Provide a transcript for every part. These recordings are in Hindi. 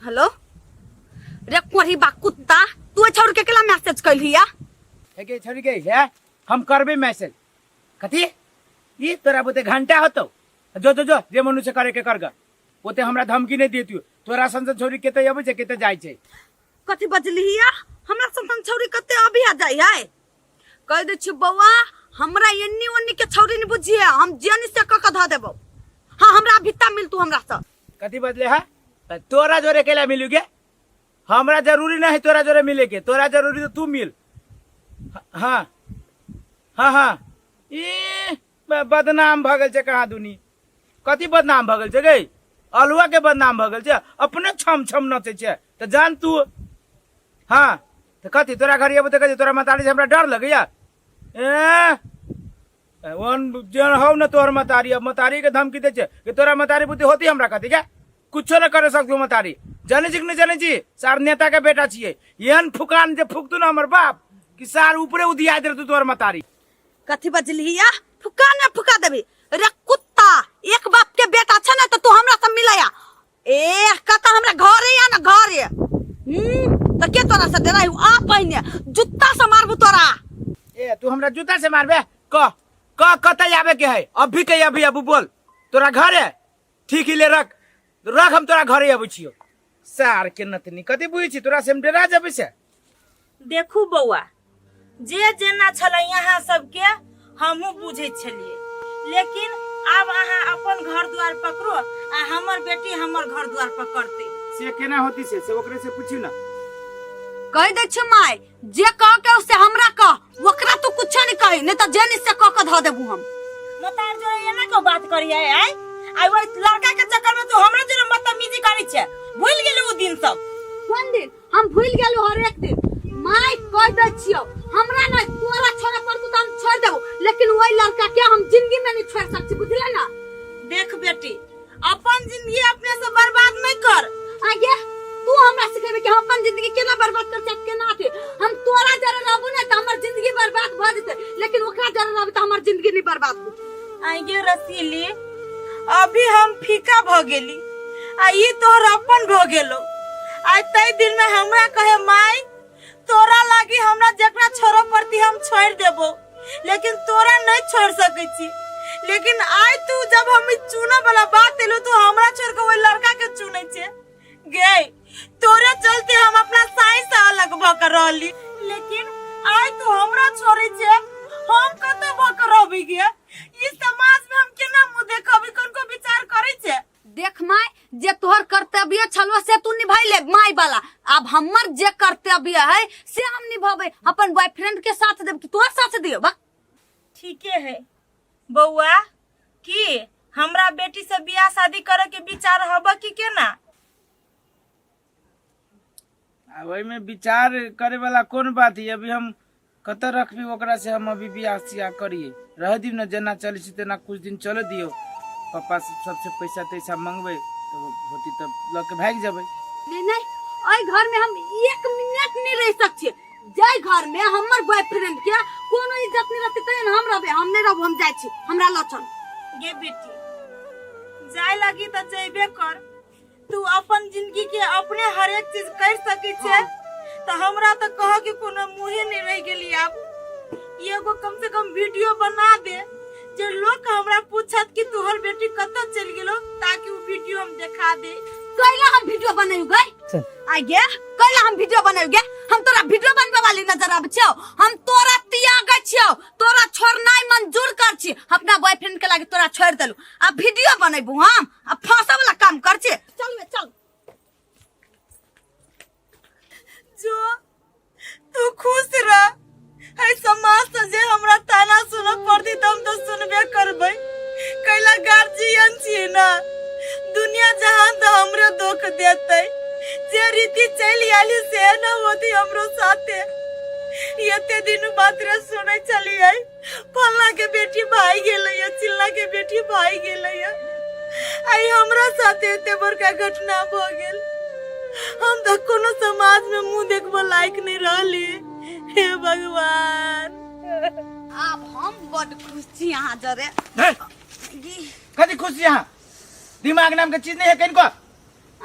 हेलो रे कोरी बा कुत्ता तू छोड़ के केला मैसेज कइलिया है के छोड़ी के है हम करबे मैसेज कथी ई तोरा बोते घंटा होतो जो जो जो जे मनुष्य करे के करगा ओते हमरा धमकी नहीं देतियो तोरा संग छोरी केते आबै छै केते जाय छै कथी बजलिया हमरा संग छौरी कते अभी आ जाय है कह दे छी बौआ हमरा एन्नी ओन्नी के छौरी नहीं बुझिए हम जेनी से क ध देबो हां हमरा भित्ता मिल तू हमरा से कथी बदले है तोरा जोरे केला मिलुगे हमरा जरूरी नहीं तोरा जोरे मिले के तोरा जरूरी तो तू मिल हाँ हाँ हाँ ई बदनाम भगल छै कहाँ दुनी कथी बदनाम भगल छै गे अलुआ के बदनाम भगल छै अपने छम छम नचे छै त जान तू हाँ तो कथी तोरा घर ये बते तोरा मतारी से हमरा डर लगैया वन जन हो न तोहर मतारी अब मतारी के धमकी दे छै कि तोरा मतारी बुद्धि होती हमरा कथी के कुछो न करे सकतो मतारी जाने छी नहीं जाने छी सार नेता के बेटा छिए एहन फुकान जे फुकतू न हमर बाप कि सार ऊपरे उदिया दे तू तोहर मतारी कथी बजलिया फुका देबी रे कुत्ता एक बाप के बेटा छ न त तू हमरा से मिलया ए कता हमरा घरे या न घरे त के तोरा से डराई आ पहिने जूता से मारबू तोरा ए तू हमरा जूता से मारबे क कत आवे के है अभी के अभी अब बोल तोरा घरे ठीक ही ले रख हम तोरा घरे आबै छियो सार के नतनी कथी बुझी छी तोरा से हम डरा जाबे से देखू बौआ जे जेना छलै यहाँ सबके हमहू बुझे छलिए लेकिन अब अहाँ अपन घर द्वार पकड़ो आ हमर बेटी हमर घर द्वार पकड़ते से केना होती से ओकरे से पूछी ना कह दे छ माय जे कह के उसे हमरा कह ओकरा तू कुछ नहीं कही नहीं त जेनी से कह के ध देबू हम मतार जो एना को बात करिए आई आई वो लड़का के चक्कर में तू हमरा जो बदतमीजी करै छै भूल गेलू उ दिन सब कोन दिन हम भूल गेलू हर एक दिन माय कह दे छियो हमरा नहीं तोरा छोड़ा पर तू हम छोड़ देबो लेकिन वही लड़का के हम जिंदगी में नहीं छोड़ सकती बुझले ना देख बेटी अपन जिंदगी अपने से बर्बाद नहीं कर आगे तू हमरा सिखेबे कि हम अपन जिंदगी केना बर्बाद कर सकत केना थे हम तोरा जरे रहबू ना त हमर जिंदगी बर्बाद भ जेते लेकिन ओकरा जरे रहबू त हमर जिंदगी नहीं बर्बाद हो आगे रसीली अभी हम फीका भ गेली आ ई तोहर अपन भ गेलो आज तई दिन में हमरा कहे माई तोरा लागी हमरा जकरा छोरो पड़ती हम छोड़ देबो लेकिन तोरा नहीं छोड़ सकै छी लेकिन आज तू जब हम चुना वाला बात एलो तू हमरा छोड़ के ओइ लड़का के चुनै छे गे तोरे चलते हम अपना साई से अलग भ कर रहली लेकिन आज तू हमरा छोड़े छे हम कत भ कर रहबी गे इस समाज में हम केना मुंह देखबी कोन विचार करै छे देख माय जे तोहर कर्तव्य छलवा से तू निभाइले माय वाला अब हमर जे कर्तव्य है से हम निभावे अपन बॉयफ्रेंड के साथ देब कि तोहर साथ दियो बा ठीके है बौआ की हमरा बेटी से बियाह शादी करे के विचार हबा की केना ओइ में विचार करे वाला कौन बात है अभी हम कत रखबी ओकरा से हम अभी बियाह सियाह करिए रह दी न जना चले छी तना कुछ दिन चले दियो पापा से सबसे पैसा तैसा मांगबे तो होती तब ल के भाग जाबे नहीं ओइ घर में हम एक मिनट नहीं रह सकछे जाय घर में हमर बॉयफ्रेंड के कोनो इज्जत नहीं रहते त हम रहबे हम नहीं रहब हम जाय छी हमरा ल चल गे बेटी जाय लागी त जइबे कर तू अपन जिंदगी के अपने हर एक चीज कर सकै छे त हमरा त कह के कोनो मुहे नहीं रह गेली अब एगो कम से कम वीडियो बना दे जे लोग हमरा पूछत कि तोहर बेटी कत चल गेलो ताकि उ वीडियो हम दिखा दे कैला हम वीडियो बनायु गए आगे कैला हम वीडियो बनायु गे हम तोरा वीडियो बनबे वाली नजर आब छियो हम तोरा त्याग छियो तोरा छोड़नाय मंजूर कर छी अपना बॉयफ्रेंड के लागे तोरा छोड़ देलु अब वीडियो बनैबू हम अब फांसा वाला काम कर छी चल बे चल जो तू खुश रह है समाज से जे हमरा ताना सुन पड़ती तम तो सुनबे करबै कैला गार्जियन छी ना दुनिया जहान तो हमरे दुख देतै जे रीति चली आली से न होती हमरो साथे यते दिन बात रे सुनै चलिए फल्ला के बेटी भाई गेलै चिल्ला के बेटी भाई गेलै आई हमरा साथे एते बड़का घटना भ गेल हम तो कोनो समाज में मुंह देखबो लायक नहीं रहली हे भगवान अब हम बड़ खुश छी यहाँ जरे कथी खुश यहाँ दिमाग नाम के चीज नहीं है कहीं को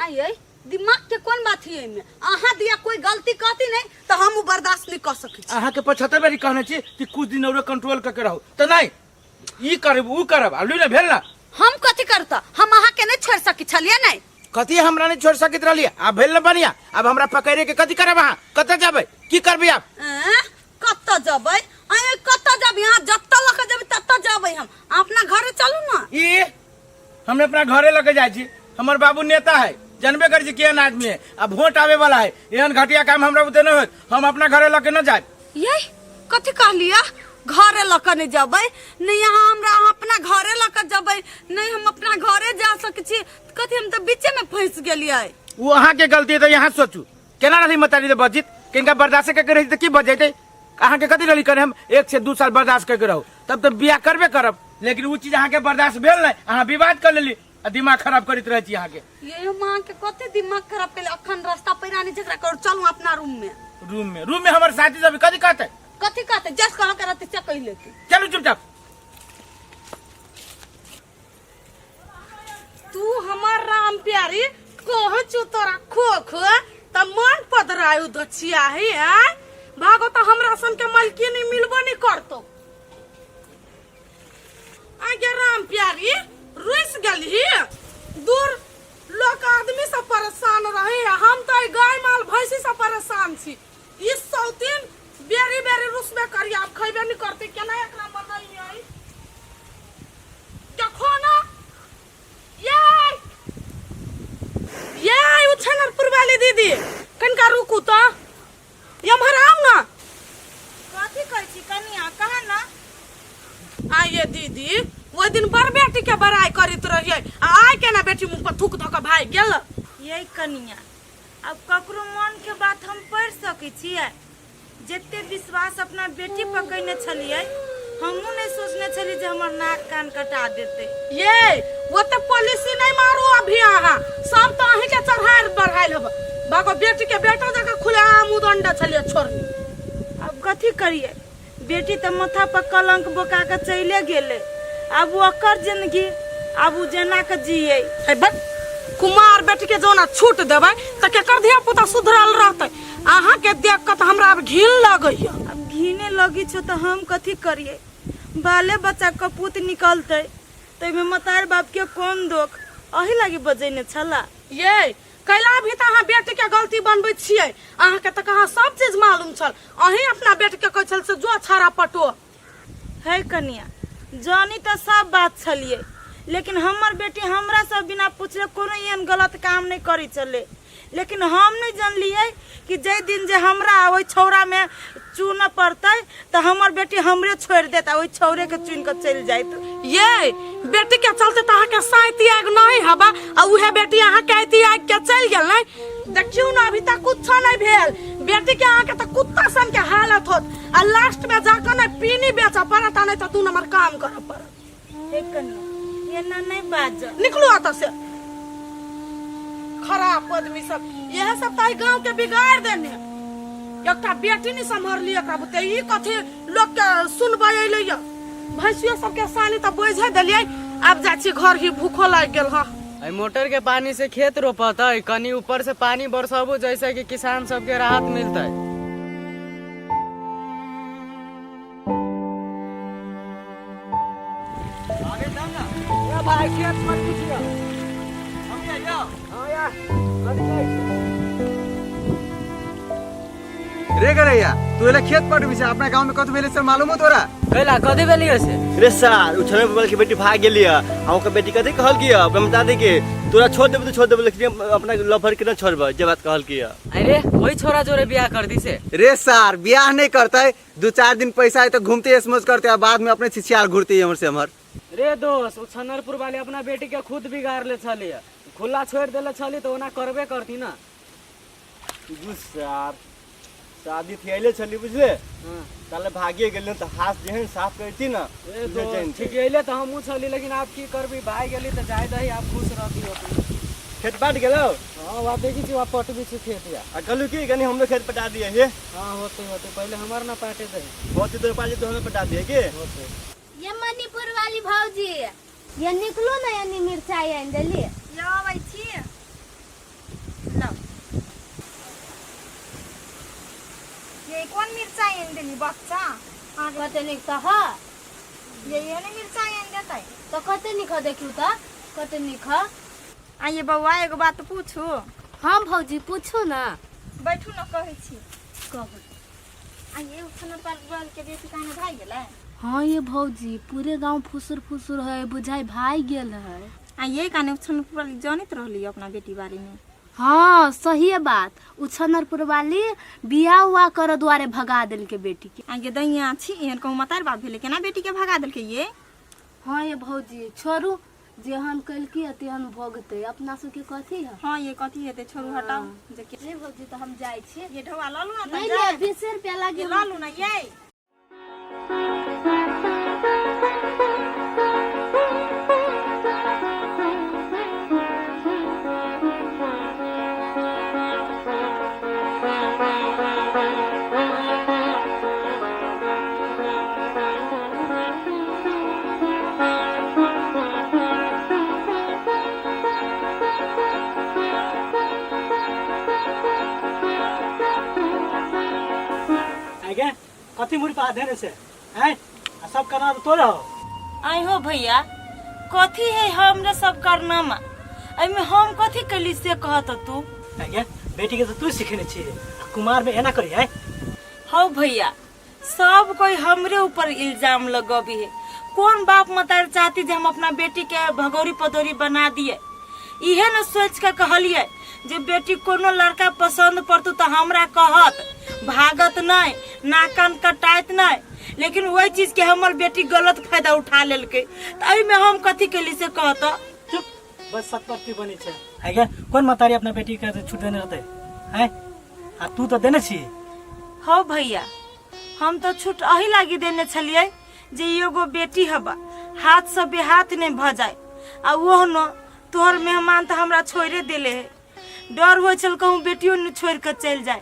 आई दिमाग के कौन बात है में अहाँ दिया कोई गलती कहती नहीं तो हम उ बर्दाश्त नहीं कर सकी अहाँ के 75 बारी कहने छी कि कुछ दिन और कंट्रोल करके रहो तो नहीं ई करब उ करब आलू ने भेल ना हम कथी करता हम अहाँ के नहीं छोड़ सकी छलिए नहीं कथी हमरा नहीं छोड़ सकित रहलिए अब भेल न बढ़िया अब हमरा पकड़े के कथी करब अहाँ कतऽ जाबै की करबै आप कत्ता जबै अय कत्ता जब यहाँ जत्ता लके जब तत्ता जबै हम अपना घरे चलू ना ई हम अपना घरे लगे जाय छी हमर बाबू नेता है जानबे कर छी केहन आदमी है अब वोट आवे वाला है एहन घटिया काम हमरा बुते न होत हम अपना घरे लगे न जाय ये कथी कहलिया घरे लके नहीं जबै नहीं यहाँ हमरा अपना घरे लके जबै नहीं हम अपना घरे जा सकै छी कथी हम तो बीचे में फंस गेलियै वो अहाँ के गलती है तो यहाँ सोचू केना रही मतारी दे बजित किनका बर्दाश्त करके रही तो की बजेते अहाँ के कथी रही करे हम 1 से 2 साल बर्दाश्त करके रहो तब तो बियाह करबे करब लेकिन वो चीज अहाँ के बर्दाश्त भेल नहीं अहाँ विवाद कर लेली दिमाग खराब करते रहे छी अहाँ के ये मां के कथी दिमाग खराब के अखन रास्ता पैरानी झगड़ा कर चलू अपना रूम में हमर साथी सब कथी कहते कथी कहते जस कहा करते से कह लेते चलो चुपचाप तू हमार राम प्यारी कह छु तोरा खोख त मन पदरायु दछिया है भागो तो हमरा सन के मालकी नहीं मिलबो नहीं करतो आगे राम प्यारी रुस गली दूर लोग आदमी सब परेशान रहे हम तो गाय माल भैंसी सब परेशान छी इस सौतीन बेरी बेरी रुसबे करी आप खइबे नहीं करते केना एकरा मनई देखो ना ये उछनरपुर वाली दीदी कनका रुकू तो यमहर आओ ना कथी कहै छी कनिया कहा ना आइए दीदी वो दिन बड़ बेटी के बड़ाई करित रहिए आइ के ना बेटी मुंह पर थूक धक भाई गेल ये कनिया अब ककरो मन के बात हम पढ़ सकै छियै जते विश्वास अपना बेटी पर कइने छलिए हमहू नहीं सोचने छली जे हमर नाक कान कटा देते ये वो तो पुलिस नहीं मारो अभी आहा सब तो अही के चढ़ाई बढ़ाइल हब बाको बेटी के बेटा जगह खुले मुदंडा छलिए छोड़नी अब कथी करिए बेटी तो माथा पर कलंक बोका के चले गेले अब वो ओकर जिंदगी अब उ जेना के जिए है बट कुमार बेटी के जोना छूट देबै त केकर धिया पुता सुधरल रहतै आहा के देख के त हमरा अब घिन लगैया अब घिने लगी छो तो हम कथी करिए बाले बच्चा कपूत निकलते तो में मतार बाप के कौन दोख अही लगी बजेने छला ये कैला भी त अहाँ बेटी के गलती बनबै छियै अहाँ के त कहाँ सब चीज मालूम छल अही अपना बेटी के कहै छल से जो छाड़ा पटो है कनिया जानी तो सब बात छलिए लेकिन हमर बेटी हमरा सब बिना पूछले कोनो एहन गलत काम नहीं करी चले लेकिन हम नहीं जानलिए कि जे दिन जे हमरा ओइ छौरा में चुन पड़ते तो हमर बेटी हमरे छोड़ देता ओइ छौरे के चुन के चल जाइत ये बेटी के चलते त अहाँ के साइती आग नहीं हबा आ उहे बेटी अहाँ के आइती आग के चल गेल नहीं देखियो ना अभी तक कुछ नहीं भेल बेटी के अहाँ के त कुत्ता सन के हालत होत आ लास्ट में जाकर ना पीनी बेचा पड़त नहीं त तू नंबर काम कर पड़त हे कनिया ये ना नहीं बाज निकलो आता से खराब आदमी सब यह सब ताई गांव के बिगाड़ देने एकटा बेटी नहीं संभाल लिया का बते ई कथि लोग के सुनबै एलैया भैंसियो सब के सानी त बोझे देलियै अब जा छी घर ही भूखो लाग गेल ह मोटर के पानी से खेत रोपता है कनी ऊपर से पानी बरसाबो जैसे कि किसान सबके राहत मिलता है आगे जाओ ना ए भाई खेत मत पूछियो हम आ जाओ हां यार रे गरैया तू एला खेत पट बिछा अपना गांव में कत भेले से मालूम हो तोरा कैला कथी भेली से रे सार उछने बोल के बेटी भाग गेली हम के बेटी कथी कहल किया हम बता दे के तोरा छोड़ देबे तो छोड़ देबे लेकिन अपना लफर के ना छोड़बे जे बात कहल किया अरे वही छोरा जोरे बियाह कर दी से रे सार बियाह नहीं करते 2-4 दिन पैसा है तो घूमते समझ करते हैं बाद में अपने छिछियाल घूरते हमर से हमर रे दोस्त उछनरपुर वाले अपना बेटी के खुद बिगाड़ ले छली खुला छोड़ देले छली तो ओना करबे करती ना गुस्सार शादी थियाले छली बुझले ताले भागिए गेल त हाथ जेहन साफ करती ना ए दोस्त ठीक गेले तो हमहू छली लेकिन आप की करबी भाई गेली तो जाय दही आप खुश रहती हो खेत पाट गेलो हां वा देखी छी वा पट भी छी खेत या आ कहलू की कनी हम खेत पटा दिए हे हां होते होते पहले हमार ना पाटे दे होते तो पाजी तो हमें पटा दिए के होते ये मणिपुर वाली भौजी ये निकलो ना यानी मिर्चाई आन देली या भाई छी नी बच्चा कते निक त ह ये ने मिर्चाई आन देतै तो कते निक ह देखियो त कते निक ह आ ये बउआ एगो बात पूछू हम भौजी पूछू ना बैठू न कहै छी कहू आ ये उछन पर बल के बेटी काने भाई गेलै हाँ ये भौजी पूरे गांव फुसुर फुसुर है बुझाई भाई गेल है आ ये काने उछन पर जानत रहली अपना बेटी बारे में हाँ सही है बात उछनरपुर वाली बियाह हुआ कर द्वारे भगा दिल के बेटी के आ ये दैया छी एहन कहूँ मतार बाप भेले केना बेटी के भगा दिल के ये हाँ ये भौजी छोड़ू जेहन कल की तेहन भोगते अपना सबके कथी है हाँ ये कथी हेते छोड़ू हटाओ जे के नहीं भौजी तो हम जाय छी ये ढवा लालू ना नहीं ले 20 रुपया लागे ये लालू ना ये आगे कथी मुड़ी पा देने से हैं सब करना तो तोरे हो आई हो भैया कथी है हमरे सब करनामा एमे हम कथी कली से कहत तू आगे बेटी के तो तू सिखने छी कुमार में एना करी है हो भैया सब कोई हमरे ऊपर इल्जाम लगबी है कौन बाप मतार चाहती जे हम अपना बेटी के भगौरी पदौरी बना दिए इहे न सोच के कहलिए जे बेटी कोनो लड़का पसंद पड़तू तो हमरा कहत भागत नहीं नाकन कटाइत नहीं लेकिन वही चीज के हमर बेटी गलत फायदा उठा लेलके तो अई में हम कथी के लिए से कहत चुप बस सतपति बनी छे आगे कौन मतारी अपना बेटी के छूट देने रहते हैं आ तू तो देने छी हो भैया हम तो छूट अही लागी देने छलिए जे एगो बेटी हबा हाथ से बेहाथ नहीं भ जाए आ वो न तोहर मेहमान तो हमरा छोड़े देले है डर हो चल कहूँ बेटियों ने छोड़ कर चल जाए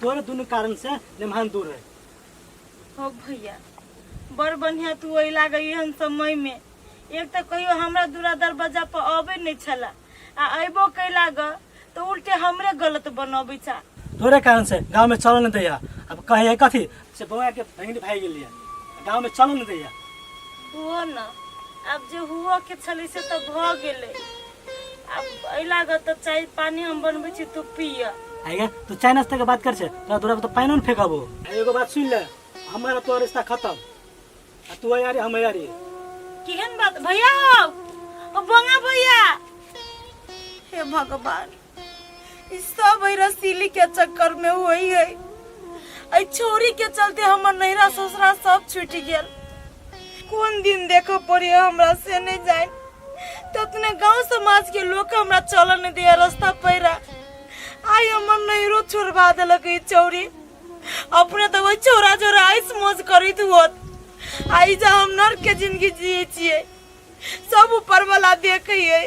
तोरे दोनों कारण से मेहमान दूर है हो भैया बड़ बढ़िया तू वही लागे एहन समय में एक तो कहियो हमरा दूरा दरवाजा पर आबे नहीं छला आ अबो कैला ग तो उल्टे हमरे गलत बनबे चा तोरे कारण से गांव में चलो न दैया अब कहे कथी से बउआ के बहन भाई गेलिए गांव में चलो न दैया हुआ न अब जो हुआ के छली से तो भ गेले अब अइला ग तो चाय पानी हम बनबे छी तू पिया आएगा तू चाय नाश्ता के बात कर छे तोरा दूरा पे तो पानी न फेंकबो एगो बात सुन ले हमारा तो रिश्ता खत्म आ तू यारी हम यारी केहन बात भैया हो ओ बंगा भैया हे भगवान इस सब रसीली के चक्कर में हुई है ऐ छोरी के चलते हमर नैरा ससुरा सब छूट गेल कौन दिन देखो पड़ी हमरा से नहीं जाए तो अपने गांव समाज के लोग हमरा चलन दिया रास्ता पैरा आई हमर नैरो छोड़वा देलक ई चौरी अपने तो वही चौरा चौरा आइस मौज करित होत आई जा हम नरक के जिंदगी जिए छिए सब ऊपर वाला देखिए